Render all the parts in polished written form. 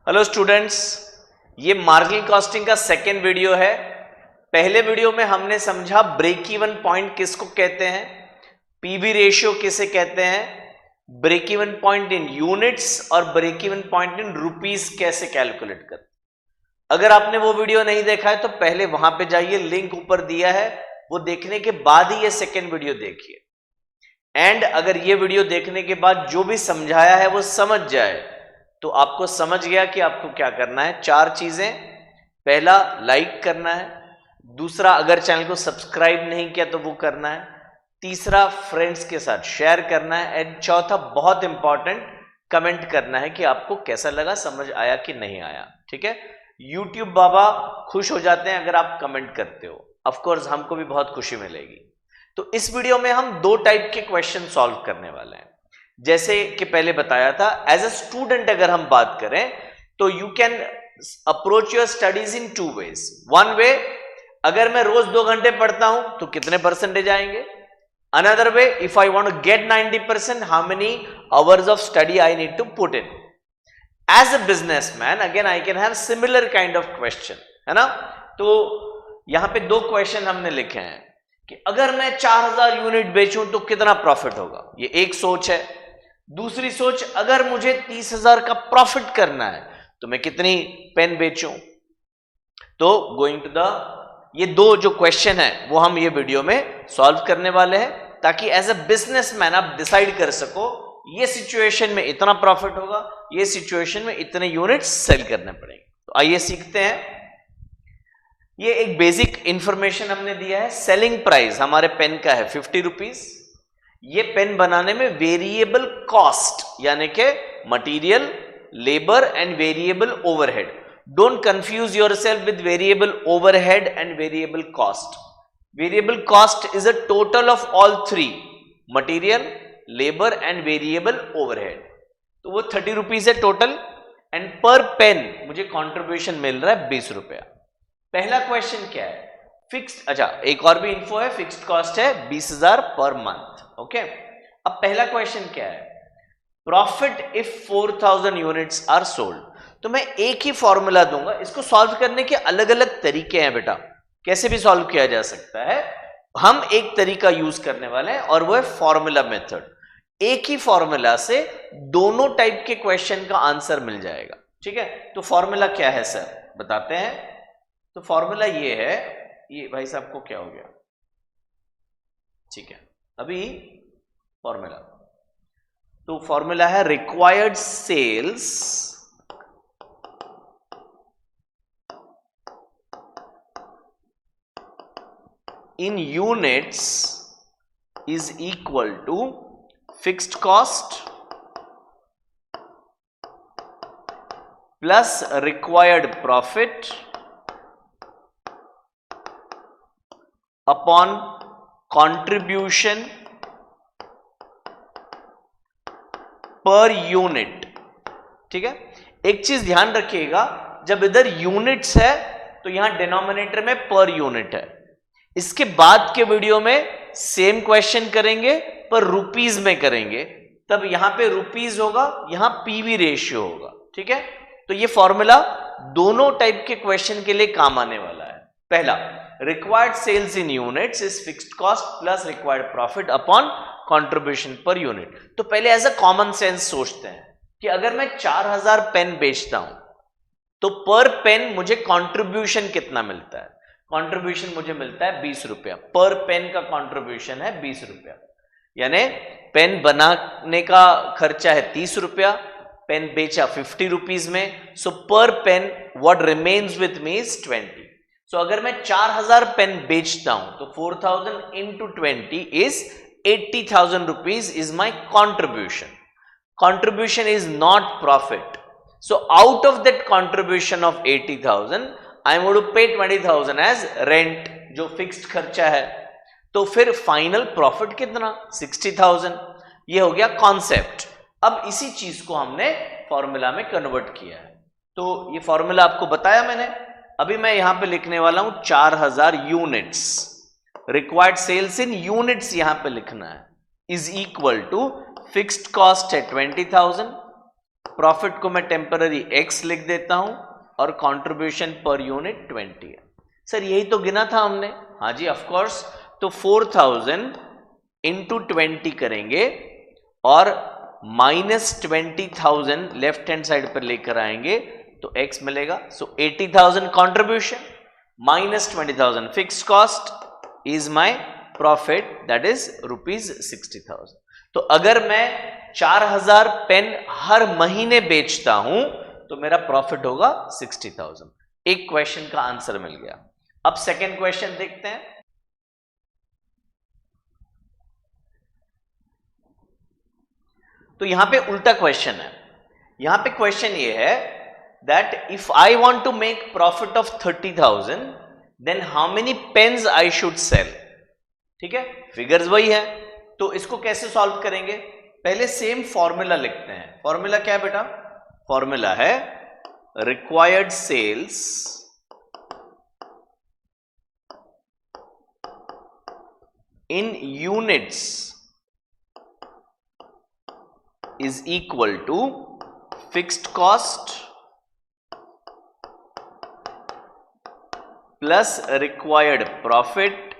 Hello students, ये marginal costing का second video है। पहले वीडियो में हमने समझा ब्रेक इवन पॉइंट किसको कहते हैं, पीवी रेशियो किसे कहते हैं, break even point in units और break even point in rupees कैसे कैलकुलेट करते। अगर आपने वो वीडियो नहीं देखा है तो पहले वहां पे जाइए, लिंक ऊपर दिया है, वो देखने के बाद ही ये सेकेंड वीडियो देखिए। एंड अगर ये वीडियो देखने के बाद जो भी समझाया है वो समझ जाए तो आपको समझ गया कि आपको क्या करना है। चार चीजें, पहला लाइक करना है, दूसरा अगर चैनल को सब्सक्राइब नहीं किया तो वो करना है, तीसरा फ्रेंड्स के साथ शेयर करना है, एंड चौथा बहुत इंपॉर्टेंट कमेंट करना है कि आपको कैसा लगा, समझ आया कि नहीं आया। ठीक है, यूट्यूब बाबा खुश हो जाते हैं अगर आप कमेंट करते हो, ऑफ कोर्स हमको भी बहुत खुशी मिलेगी। तो इस वीडियो में हम दो टाइप के क्वेश्चन सॉल्व करने वाले हैं। जैसे कि पहले बताया था, एज अ स्टूडेंट अगर हम बात करें तो you can approach your studies in two ways. One way, अगर मैं रोज 2 घंटे पढ़ता हूं तो कितने परसेंटेज आएंगे। Another way, if I want to get 90%, how many hours of study I need to put in. As a businessman again I can have similar kind of question, है ना। तो यहां पे दो क्वेश्चन हमने लिखे हैं कि अगर मैं 4000 यूनिट बेचूं तो कितना प्रॉफिट होगा, ये एक सोच है। दूसरी सोच, अगर मुझे 30,000 का प्रॉफिट करना है तो मैं कितनी पेन बेचूं। तो गोइंग टू द, ये दो जो क्वेश्चन है वो हम ये वीडियो में सॉल्व करने वाले हैं, ताकि एज अ बिजनेसमैन आप डिसाइड कर सको ये सिचुएशन में इतना प्रॉफिट होगा, ये सिचुएशन में इतने यूनिट्स सेल करने पड़ेंगे। तो आइए सीखते हैं। ये एक बेसिक इंफॉर्मेशन हमने दिया है। सेलिंग प्राइस हमारे पेन का है 50 रुपीज। ये पेन बनाने में वेरिएबल कॉस्ट यानी कि material, labour and variable overhead, don't confuse yourself with variable overhead and variable cost. Variable cost is a total of all three, material, labour and variable overhead. तो वो 30 rupees है total, and पर pen मुझे contribution मिल रहा है 20 रुपया। पहला question क्या है, फिक्स्ड, अच्छा एक और भी इंफो है, फिक्स्ड कॉस्ट है 20,000 पर मंथ। ओके, अब पहला क्वेश्चन क्या है, profit if 4000 units are sold. तो मैं एक ही फॉर्मूला दूंगा, इसको सॉल्व करने के अलग अलग तरीके हैं बेटा, कैसे भी सॉल्व किया जा सकता है। हम एक तरीका यूज करने वाले हैं और वो है फॉर्मूला मेथड। एक ही फॉर्मूला से दोनों टाइप के क्वेश्चन का आंसर मिल जाएगा। ठीक है, तो फॉर्मूला क्या है सर, बताते हैं। तो फॉर्मूला ये है, ये भाई साहब को क्या हो गया, ठीक है अभी फॉर्मूला, तो फॉर्मूला है required sales in units is equal to fixed cost plus required profit upon contribution per unit. ठीक है, एक चीज ध्यान रखिएगा, जब इधर यूनिट्स है तो यहां डिनोमिनेटर में पर यूनिट है। इसके बाद के वीडियो में सेम क्वेश्चन करेंगे पर रुपीज में करेंगे, तब यहां पे रुपीज होगा, यहां पीवी रेशियो होगा। ठीक है, तो ये फॉर्मूला दोनों टाइप के क्वेश्चन के लिए काम आने वाला है। पहला, required sales in units is fixed cost plus required profit upon contribution per unit। तो पहले एज अ कॉमन सेंस सोचते हैं कि अगर मैं 4000 पेन बेचता हूं तो पर पेन मुझे कंट्रीब्यूशन कितना मिलता है। कंट्रीब्यूशन मुझे मिलता है 20 रुपया, पर पेन का कंट्रीब्यूशन है 20 रुपया, यानी पेन बनाने का खर्चा है 30 रुपया, पेन बेचा 50 रुपीज में, so per pen what remains with me is 20। So अगर मैं 4000 पेन बेचता हूं तो 4000 into 20 is 80,000 rupees is my contribution. Contribution is not profit, so out of that contribution of 80,000 I am going to pay 20,000 as rent, जो fixed खर्चा है। तो फिर फाइनल प्रॉफिट कितना, 60,000। ये हो गया कॉन्सेप्ट। अब इसी चीज को हमने फॉर्मूला में कन्वर्ट किया है। तो ये फॉर्मूला आपको बताया मैंने, अभी मैं यहां पे लिखने वाला हूं 4000 units, required sales in units यहां पे लिखना है, is equal to fixed cost है 20,000 प्रॉफिट को मैं टेम्पररी x लिख देता हूं और कंट्रीब्यूशन पर यूनिट 20 है। सर यही तो गिना था हमने। हाँ जी ऑफ कोर्स। तो 4000 इंटू 20 करेंगे और -20,000 लेफ्ट हैंड साइड पर लेकर आएंगे तो x मिलेगा। सो 80,000 contribution -20,000 fixed cost is my profit, that is ₹60,000। तो अगर मैं 4000 पेन हर महीने बेचता हूं तो मेरा प्रॉफिट होगा 60,000। एक क्वेश्चन का आंसर मिल गया। अब सेकेंड क्वेश्चन देखते हैं। तो यहां पे उल्टा क्वेश्चन है। यहां पे क्वेश्चन ये है that if I want to make profit of 30,000 then how many pens I should sell. ठीक है, फिगर्स वही है। तो इसको कैसे सॉल्व करेंगे? पहले सेम फॉर्मूला लिखते हैं। फॉर्मूला क्या है बेटा? फॉर्मूला है required sales in units is equal to fixed cost plus required profit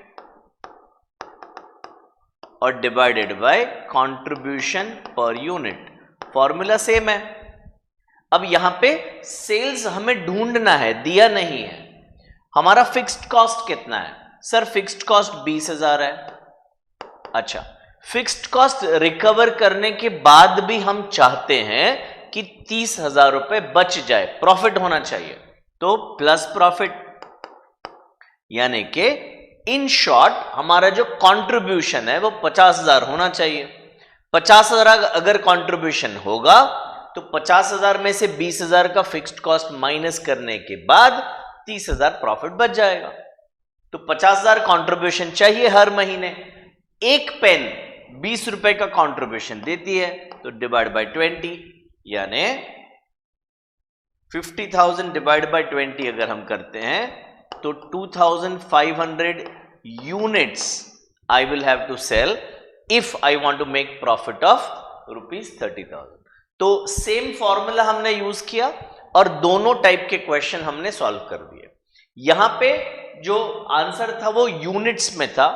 और divided by contribution per unit। Formula same है। अब यहां पे सेल्स हमें ढूंढना है, दिया नहीं है। हमारा फिक्स्ड कॉस्ट कितना है? सर फिक्स्ड कॉस्ट 20,000 है। अच्छा, फिक्स्ड कॉस्ट रिकवर करने के बाद भी हम चाहते हैं कि 30,000 रुपए बच जाए, प्रॉफिट होना चाहिए। तो प्लस प्रॉफिट, यानी कि इन शॉर्ट हमारा जो कंट्रीब्यूशन है वो 50,000 होना चाहिए। 50,000 अगर कंट्रीब्यूशन होगा तो 50,000 में से 20,000 का फिक्स्ड कॉस्ट माइनस करने के बाद 30,000 प्रॉफिट बच जाएगा। तो 50,000 कंट्रीब्यूशन चाहिए हर महीने। एक पेन 20 रुपए का कंट्रीब्यूशन देती है तो डिवाइड बाय 20, यानी 50,000 डिवाइड बाय 20 अगर हम करते हैं तो 2,500 units I will have to sell if I want to make profit of ₹30,000। तो सेम फॉर्मूला हमने यूज किया और दोनों टाइप के क्वेश्चन हमने सॉल्व कर दिए। यहां पे जो आंसर था वो यूनिट्स में था।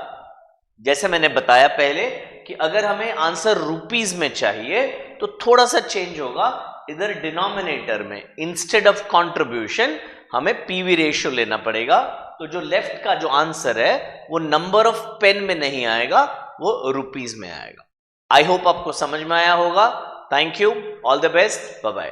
जैसे मैंने बताया पहले कि अगर हमें आंसर रुपीज में चाहिए तो थोड़ा सा चेंज होगा। इधर डिनोमिनेटर में इंस्टेड ऑफ कंट्रीब्यूशन हमें पीवी रेशियो लेना पड़ेगा। तो जो लेफ्ट का जो आंसर है वो नंबर ऑफ पेन में नहीं आएगा, वो रुपीज में आएगा। आई होप आपको समझ में आया होगा। Thank you, all the best, bye bye.